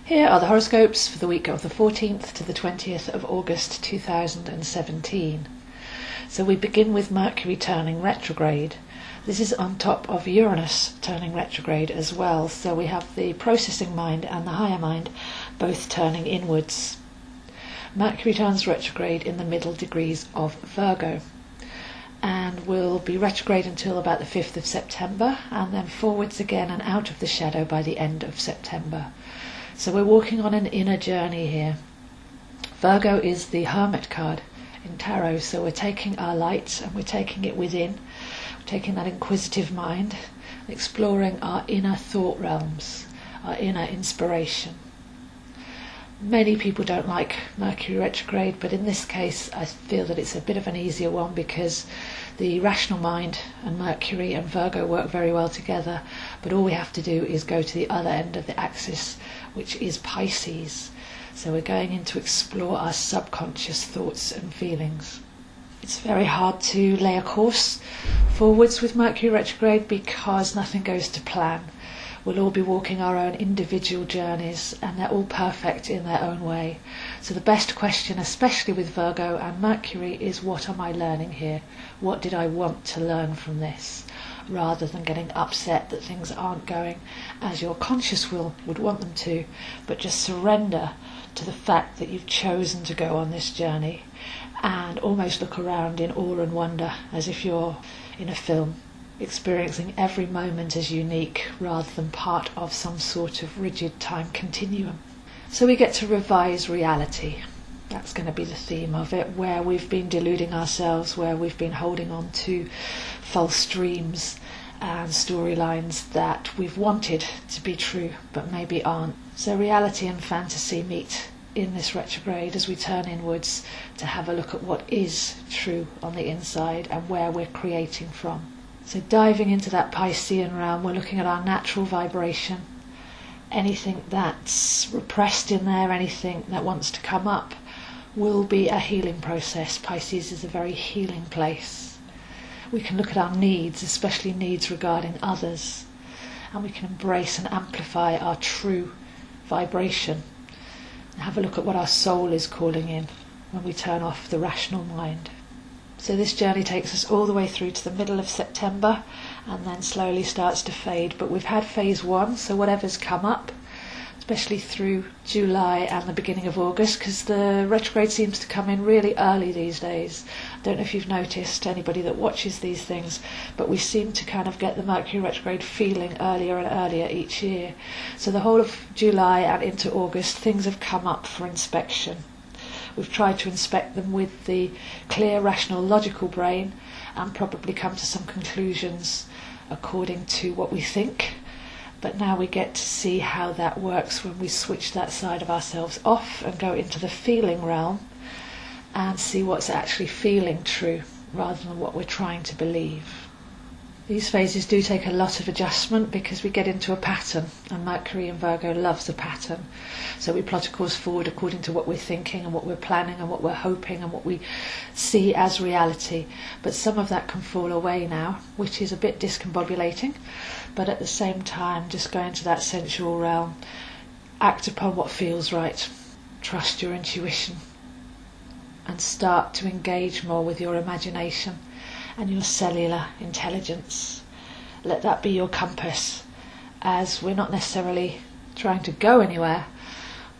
Here are the horoscopes for the week of the 14th to the 20th of August 2017. So we begin with Mercury turning retrograde. This is on top of Uranus turning retrograde as well, so we have the processing mind and the higher mind both turning inwards. Mercury turns retrograde in the middle degrees of Virgo and will be retrograde until about the 5th of September and then forwards again and out of the shadow by the end of September. So we're walking on an inner journey here. Virgo is the Hermit card in Tarot, so we're taking our light and we're taking it within, we're taking that inquisitive mind, exploring our inner thought realms, our inner inspiration. Many people don't like Mercury retrograde, but in this case I feel that it's a bit of an easier one because the rational mind and Mercury and Virgo work very well together, but all we have to do is go to the other end of the axis, which is Pisces. So we're going in to explore our subconscious thoughts and feelings. It's very hard to lay a course forwards with Mercury retrograde because nothing goes to plan. We'll all be walking our own individual journeys and they're all perfect in their own way. So the best question, especially with Virgo and Mercury, is what am I learning here? What did I want to learn from this? Rather than getting upset that things aren't going as your conscious will would want them to, but just surrender to the fact that you've chosen to go on this journey and almost look around in awe and wonder as if you're in a film, experiencing every moment as unique rather than part of some sort of rigid time continuum. So we get to revise reality. That's going to be the theme of it, where we've been deluding ourselves, where we've been holding on to false dreams and storylines that we've wanted to be true but maybe aren't. So reality and fantasy meet in this retrograde as we turn inwards to have a look at what is true on the inside and where we're creating from. So diving into that Piscean realm, we're looking at our natural vibration. Anything that's repressed in there, anything that wants to come up, will be a healing process. Pisces is a very healing place. We can look at our needs, especially needs regarding others, and we can embrace and amplify our true vibration and have a look at what our soul is calling in when we turn off the rational mind. So this journey takes us all the way through to the middle of September and then slowly starts to fade. But we've had phase one, so whatever's come up, especially through July and the beginning of August, because the retrograde seems to come in really early these days. I don't know if you've noticed, anybody that watches these things, but we seem to kind of get the Mercury retrograde feeling earlier and earlier each year. So the whole of July and into August, things have come up for inspection. We've tried to inspect them with the clear, rational, logical brain and probably come to some conclusions according to what we think. But now we get to see how that works when we switch that side of ourselves off and go into the feeling realm and see what's actually feeling true rather than what we're trying to believe. These phases do take a lot of adjustment because we get into a pattern, and Mercury in Virgo loves a pattern. So we plot a course forward according to what we're thinking and what we're planning and what we're hoping and what we see as reality. But some of that can fall away now, which is a bit discombobulating, but at the same time just go into that sensual realm, act upon what feels right, trust your intuition and start to engage more with your imagination and your cellular intelligence. Let that be your compass, as we're not necessarily trying to go anywhere,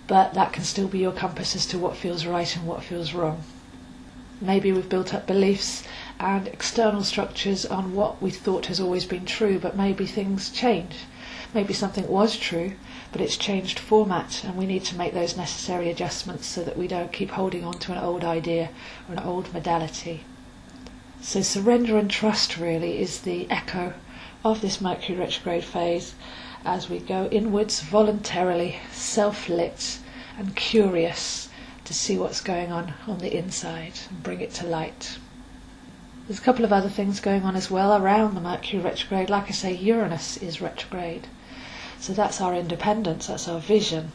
but that can still be your compass as to what feels right and what feels wrong. Maybe we've built up beliefs and external structures on what we thought has always been true, but maybe things change. Maybe something was true, but it's changed format, and we need to make those necessary adjustments so that we don't keep holding on to an old idea or an old modality. So surrender and trust really is the echo of this Mercury retrograde phase as we go inwards voluntarily, self-lit and curious to see what's going on the inside and bring it to light. There's a couple of other things going on as well around the Mercury retrograde. Like I say, Uranus is retrograde. So that's our independence, that's our vision.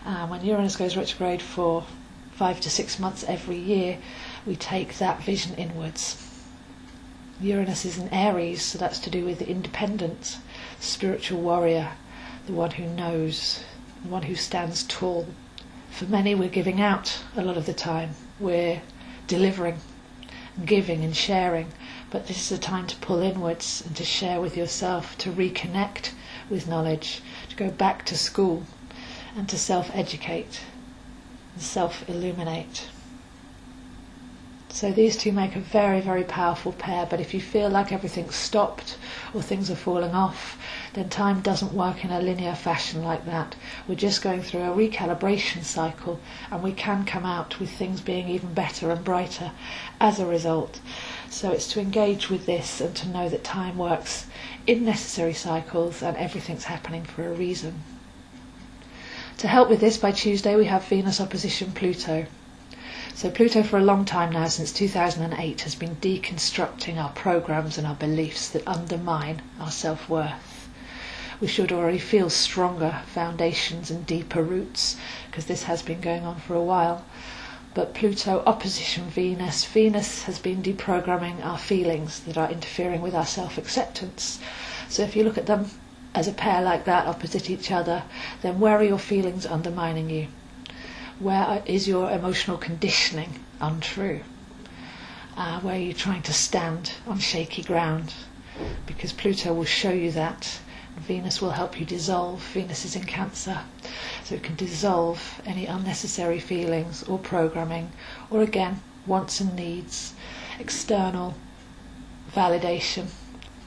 When Uranus goes retrograde for 5 to 6 months every year, we take that vision inwards. Uranus is in Aries, so that's to do with the independent spiritual warrior, the one who knows, the one who stands tall. For many, we're giving out a lot of the time. We're delivering, giving and sharing, but this is a time to pull inwards and to share with yourself, to reconnect with knowledge, to go back to school and to self-educate and self-illuminate. So these two make a very, very powerful pair, but if you feel like everything's stopped or things are falling off, then time doesn't work in a linear fashion like that. We're just going through a recalibration cycle, and we can come out with things being even better and brighter as a result. So it's to engage with this and to know that time works in necessary cycles and everything's happening for a reason. To help with this, by Tuesday we have Venus opposition Pluto. So Pluto for a long time now, since 2008, has been deconstructing our programs and our beliefs that undermine our self-worth. We should already feel stronger foundations and deeper roots, because this has been going on for a while. But Pluto opposition Venus, Venus has been deprogramming our feelings that are interfering with our self-acceptance. So if you look at them as a pair like that, opposite each other, then where are your feelings undermining you? Where is your emotional conditioning untrue? Where are you trying to stand on shaky ground? Because Pluto will show you that. Venus will help you dissolve. Venus is in Cancer, so it can dissolve any unnecessary feelings or programming, or again, wants and needs, external validation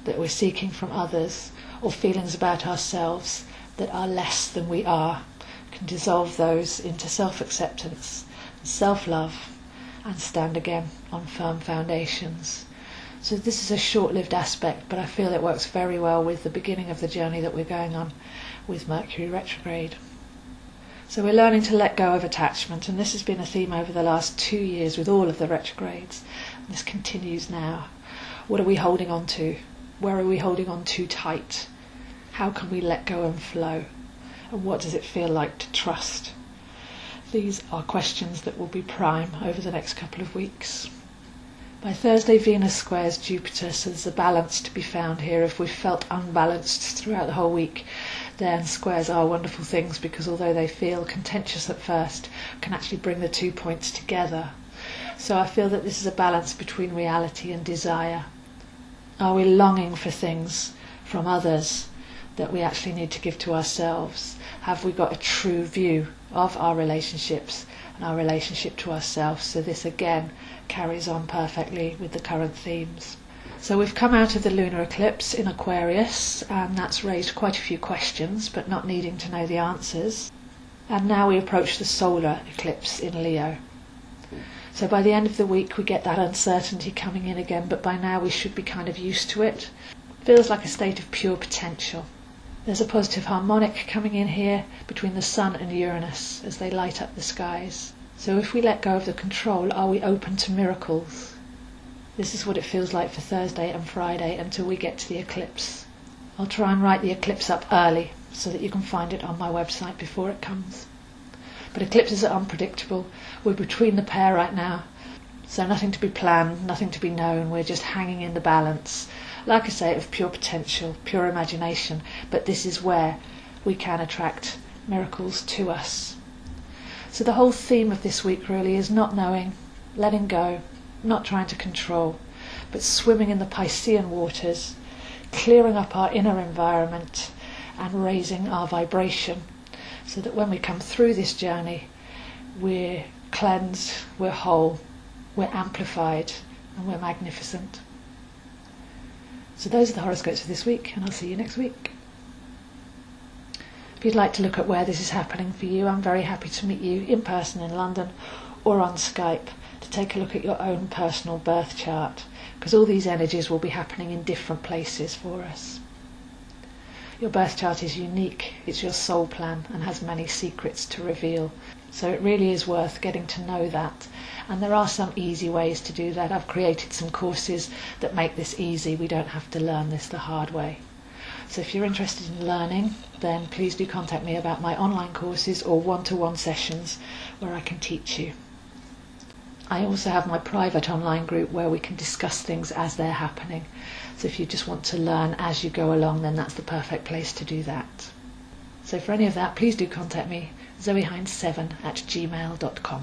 that we're seeking from others, or feelings about ourselves that are less than we are. Can dissolve those into self-acceptance, self-love, and stand again on firm foundations. So this is a short-lived aspect, but I feel it works very well with the beginning of the journey that we're going on with Mercury retrograde. So we're learning to let go of attachment, and this has been a theme over the last 2 years with all of the retrogrades. And this continues now. What are we holding on to? Where are we holding on too tight? How can we let go and flow? And what does it feel like to trust? These are questions that will be prime over the next couple of weeks. By Thursday, Venus squares Jupiter, so there's a balance to be found here. If we've felt unbalanced throughout the whole week, then squares are wonderful things, because although they feel contentious at first, can actually bring the 2 points together. So I feel that this is a balance between reality and desire. Are we longing for things from others that we actually need to give to ourselves? Have we got a true view of our relationships and our relationship to ourselves? So this again carries on perfectly with the current themes. So we've come out of the lunar eclipse in Aquarius, and that's raised quite a few questions, but not needing to know the answers. And now we approach the solar eclipse in Leo. So by the end of the week we get that uncertainty coming in again, but by now we should be kind of used to it. Feels like a state of pure potential. There's a positive harmonic coming in here between the Sun and Uranus as they light up the skies. So if we let go of the control, are we open to miracles? This is what it feels like for Thursday and Friday until we get to the eclipse. I'll try and write the eclipse up early so that you can find it on my website before it comes. But eclipses are unpredictable. We're between the pair right now. So nothing to be planned, nothing to be known. We're just hanging in the balance. Like I say, of pure potential, pure imagination, but this is where we can attract miracles to us. So the whole theme of this week really is not knowing, letting go, not trying to control, but swimming in the Piscean waters, clearing up our inner environment and raising our vibration, so that when we come through this journey, we're cleansed, we're whole, we're amplified, and we're magnificent. So those are the horoscopes for this week, and I'll see you next week. If you'd like to look at where this is happening for you, I'm very happy to meet you in person in London or on Skype to take a look at your own personal birth chart, because all these energies will be happening in different places for us. Your birth chart is unique, it's your soul plan and has many secrets to reveal. So it really is worth getting to know that. And there are some easy ways to do that. I've created some courses that make this easy. We don't have to learn this the hard way. So if you're interested in learning, then please do contact me about my online courses or one-to-one sessions where I can teach you. I also have my private online group where we can discuss things as they're happening. So if you just want to learn as you go along, then that's the perfect place to do that. So for any of that, please do contact me, zoehind7@gmail.com.